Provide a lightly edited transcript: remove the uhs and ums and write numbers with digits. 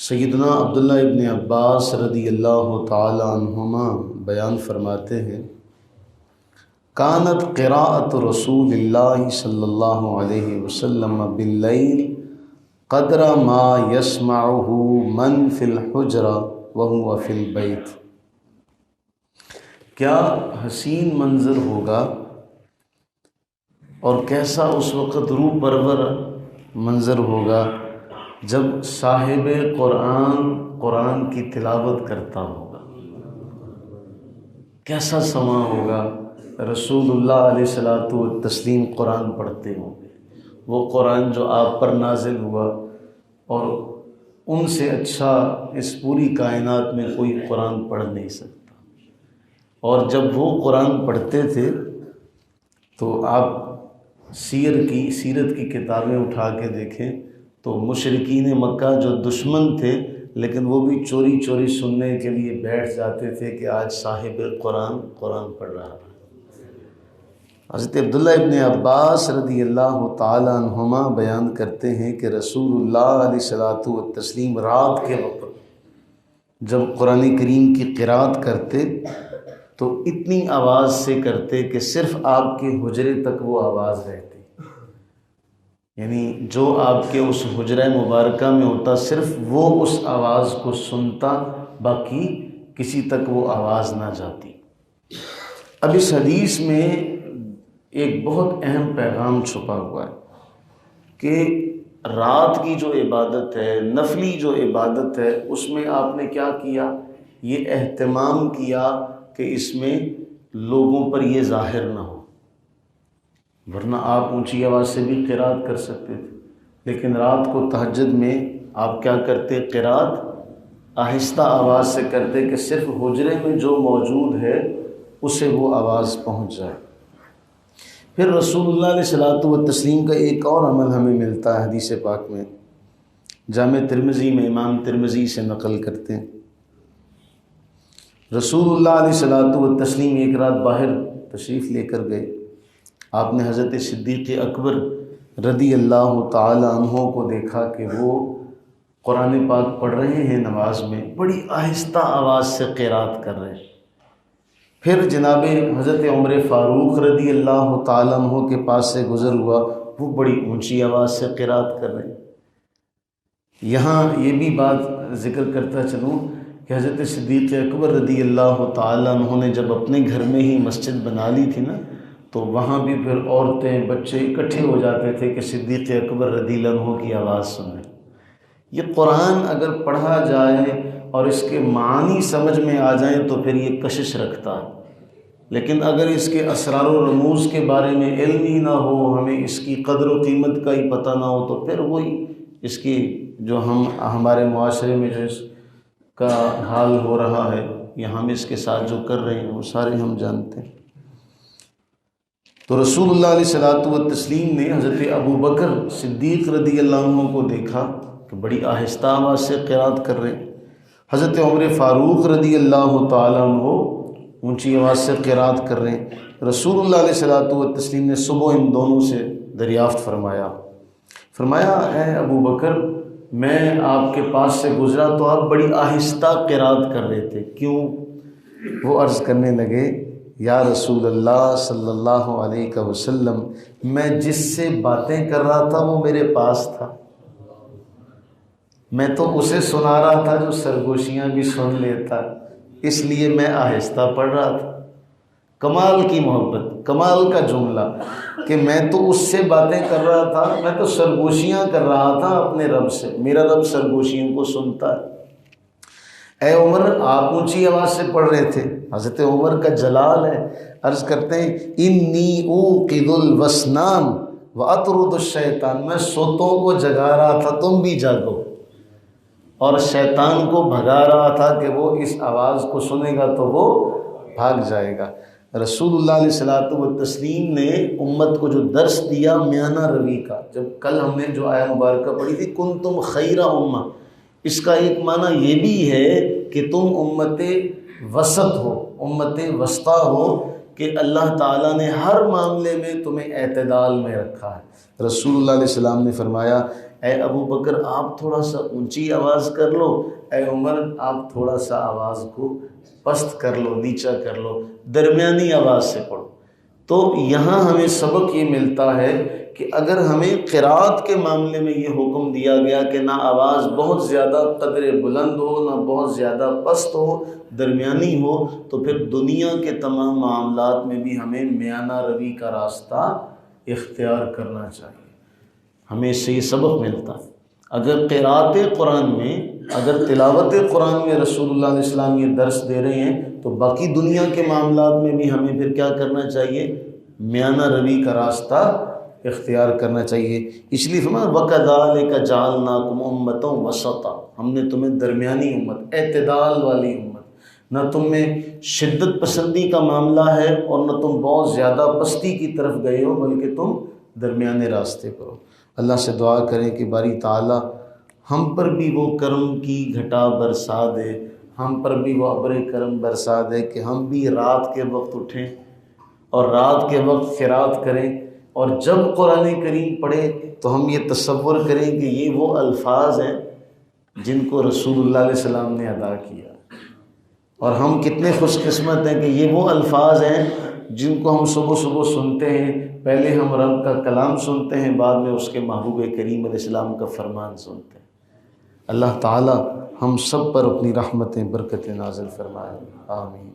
سیدنا عبداللہ ابن عباس رضی اللہ تعالی عنہما بیان فرماتے ہیں، کانت قراءت رسول اللہ صلی اللہ علیہ وسلم باللیل قدر ما یسمعہ من فی الحجرہ وہو فی البیت۔ کیا حسین منظر ہوگا اور کیسا اس وقت روح پرور منظر ہوگا جب صاحب قرآن کی تلاوت کرتا ہوگا، کیسا سماع ہوگا۔ رسول اللہ علیہ الصلوۃ والتسلیم قرآن پڑھتے ہوں گے، وہ قرآن جو آپ پر نازل ہوا، اور ان سے اچھا اس پوری کائنات میں کوئی قرآن پڑھ نہیں سکتا۔ اور جب وہ قرآن پڑھتے تھے تو آپ سیرت کی کتابیں اٹھا کے دیکھیں تو مشرکین مکہ جو دشمن تھے، لیکن وہ بھی چوری چوری سننے کے لیے بیٹھ جاتے تھے کہ آج صاحب قرآن پڑھ رہا ہے۔ حضرت عبداللہ ابن عباس رضی اللہ تعالی عنہما بیان کرتے ہیں کہ رسول اللہ علیہ الصلوۃ والتسلیم رات کے وقت جب قرآن کریم کی قرات کرتے تو اتنی آواز سے کرتے کہ صرف آپ کے حجرے تک وہ آواز رہتی، یعنی جو آپ کے اس حجرہ مبارکہ میں ہوتا صرف وہ اس آواز کو سنتا، باقی کسی تک وہ آواز نہ جاتی۔ اب اس حدیث میں ایک بہت اہم پیغام چھپا ہوا ہے کہ رات کی جو عبادت ہے، نفلی جو عبادت ہے، اس میں آپ نے کیا کیا؟ یہ اہتمام کیا کہ اس میں لوگوں پر یہ ظاہر نہ ہو، ورنہ آپ اونچی آواز سے بھی قرات کر سکتے تھے، لیکن رات کو تہجد میں آپ کیا کرتے؟ قرات آہستہ آواز سے کرتے کہ صرف حجرے میں جو موجود ہے اسے وہ آواز پہنچ جائے۔ پھر رسول اللہ علیہ الصلوۃ والتسلیم کا ایک اور عمل ہمیں ملتا ہے حدیث پاک میں، جامع ترمذی میں امام ترمذی سے نقل کرتے ہیں، رسول اللہ علیہ الصلوۃ والتسلیم ایک رات باہر تشریف لے کر گئے۔ آپ نے حضرت صدیق اکبر رضی اللہ تعالی عنہ کو دیکھا کہ وہ قرآن پاک پڑھ رہے ہیں نماز میں، بڑی آہستہ آواز سے قرات کر رہے ہیں۔ پھر جناب حضرت عمر فاروق رضی اللہ تعالی عنہ کے پاس سے گزر ہوا، وہ بڑی اونچی آواز سے قرات کر رہے ہیں۔ یہاں یہ بھی بات ذکر کرتا چلوں کہ حضرت صدیق اکبر رضی اللہ تعالی عنہ نے جب اپنے گھر میں ہی مسجد بنا لی تھی نا، تو وہاں بھی پھر عورتیں بچے اکٹھے ہو جاتے تھے کہ صدیق اکبر رضی اللہ عنہ کی آواز سنیں۔ یہ قرآن اگر پڑھا جائے اور اس کے معنی سمجھ میں آ جائیں تو پھر یہ کشش رکھتا ہے، لیکن اگر اس کے اسرار و رموز کے بارے میں علم ہی نہ ہو، ہمیں اس کی قدر و قیمت کا ہی پتہ نہ ہو، تو پھر وہی اس کی جو ہمارے معاشرے میں جو اس کا حال ہو رہا ہے یا ہم اس کے ساتھ جو کر رہے ہیں وہ سارے ہم جانتے ہیں۔ تو رسول اللہ علیہ الصلوۃ والتسلیم نے حضرت ابو بکر صدیق رضی اللہ عنہ کو دیکھا کہ بڑی آہستہ آواز سے قرات کر رہے ہیں، حضرت عمر فاروق رضی اللہ تعالیٰ عنہ اونچی آواز سے قرات کر رہے ہیں۔ رسول اللہ علیہ الصلوۃ والتسلیم نے صبح ان دونوں سے دریافت فرمایا اے ابو بکر، میں آپ کے پاس سے گزرا تو آپ بڑی آہستہ قرات کر رہے تھے، کیوں؟ وہ عرض کرنے لگے، یا رسول اللہ صلی اللہ علیہ وسلم، میں جس سے باتیں کر رہا تھا وہ میرے پاس تھا، میں تو اسے سنا رہا تھا جو سرگوشیاں بھی سن لیتا، اس لیے میں آہستہ پڑھ رہا تھا۔ کمال کی محبت، کمال کا جملہ کہ میں تو اس سے باتیں کر رہا تھا، میں تو سرگوشیاں کر رہا تھا اپنے رب سے، میرا رب سرگوشیوں کو سنتا ہے۔ اے عمر، آپ اونچی آواز سے پڑھ رہے تھے۔ حضرت عمر کا جلال ہے، عرض کرتے ہیں انی اوقظ الوسنان واطرد الشیطان، میں سوتوں کو جگا رہا تھا، تم بھی جاگو، اور شیطان کو بھگا رہا تھا کہ وہ اس آواز کو سنے گا تو وہ بھاگ جائے گا۔ رسول اللہ علیہ الصلوۃ والتسلیم نے امت کو جو درس دیا میانہ روی کا، جب کل ہم نے جو آیہ مبارکہ پڑھی تھی کنتم خیر امہ، اس کا ایک معنی یہ بھی ہے کہ تم امت وسط ہو، امت وسطیٰ ہو، کہ اللہ تعالیٰ نے ہر معاملے میں تمہیں اعتدال میں رکھا ہے۔ رسول اللہ علیہ السلام نے فرمایا اے ابو بکر آپ تھوڑا سا اونچی آواز کر لو، اے عمر آپ تھوڑا سا آواز کو پست کر لو، نیچا کر لو، درمیانی آواز سے پڑھو۔ تو یہاں ہمیں سبق یہ ملتا ہے کہ اگر ہمیں قرات کے معاملے میں یہ حکم دیا گیا کہ نہ آواز بہت زیادہ قدر بلند ہو نہ بہت زیادہ پست ہو، درمیانی ہو، تو پھر دنیا کے تمام معاملات میں بھی ہمیں میانہ روی کا راستہ اختیار کرنا چاہیے۔ ہمیں اس سے یہ سبق ملتا ہے۔ اگر قرات قرآن میں، اگر تلاوت قرآن میں رسول اللہ علیہ السلام یہ درس دے رہے ہیں تو باقی دنیا کے معاملات میں بھی ہمیں پھر کیا کرنا چاہیے؟ میانہ روی کا راستہ اختیار کرنا چاہیے۔ اس لیے فرمایا وَكَذَلِكَ جَعَلْنَاكُمْ أُمَّةً وَسَطًا، ہم نے تمہیں درمیانی امت، اعتدال والی امت، نہ تم میں شدت پسندی کا معاملہ ہے اور نہ تم بہت زیادہ پستی کی طرف گئے ہو، بلکہ تم درمیانے راستے پر ہو۔ اللہ سے دعا کریں کہ باری تعالیٰ ہم پر بھی وہ کرم کی گھٹا برسا دے، ہم پر بھی وہ ابر کرم برسا دے کہ ہم بھی رات کے وقت اٹھیں اور رات کے وقت قرات کریں، اور جب قرآن کریم پڑھیں تو ہم یہ تصور کریں کہ یہ وہ الفاظ ہیں جن کو رسول اللہ علیہ السلام نے ادا کیا، اور ہم کتنے خوش قسمت ہیں کہ یہ وہ الفاظ ہیں جن کو ہم صبح صبح سنتے ہیں۔ پہلے ہم رب کا کلام سنتے ہیں، بعد میں اس کے محبوب کریم علیہ السلام کا فرمان سنتے ہیں۔ اللہ تعالی ہم سب پر اپنی رحمتیں برکتیں نازل فرمائے، آمین۔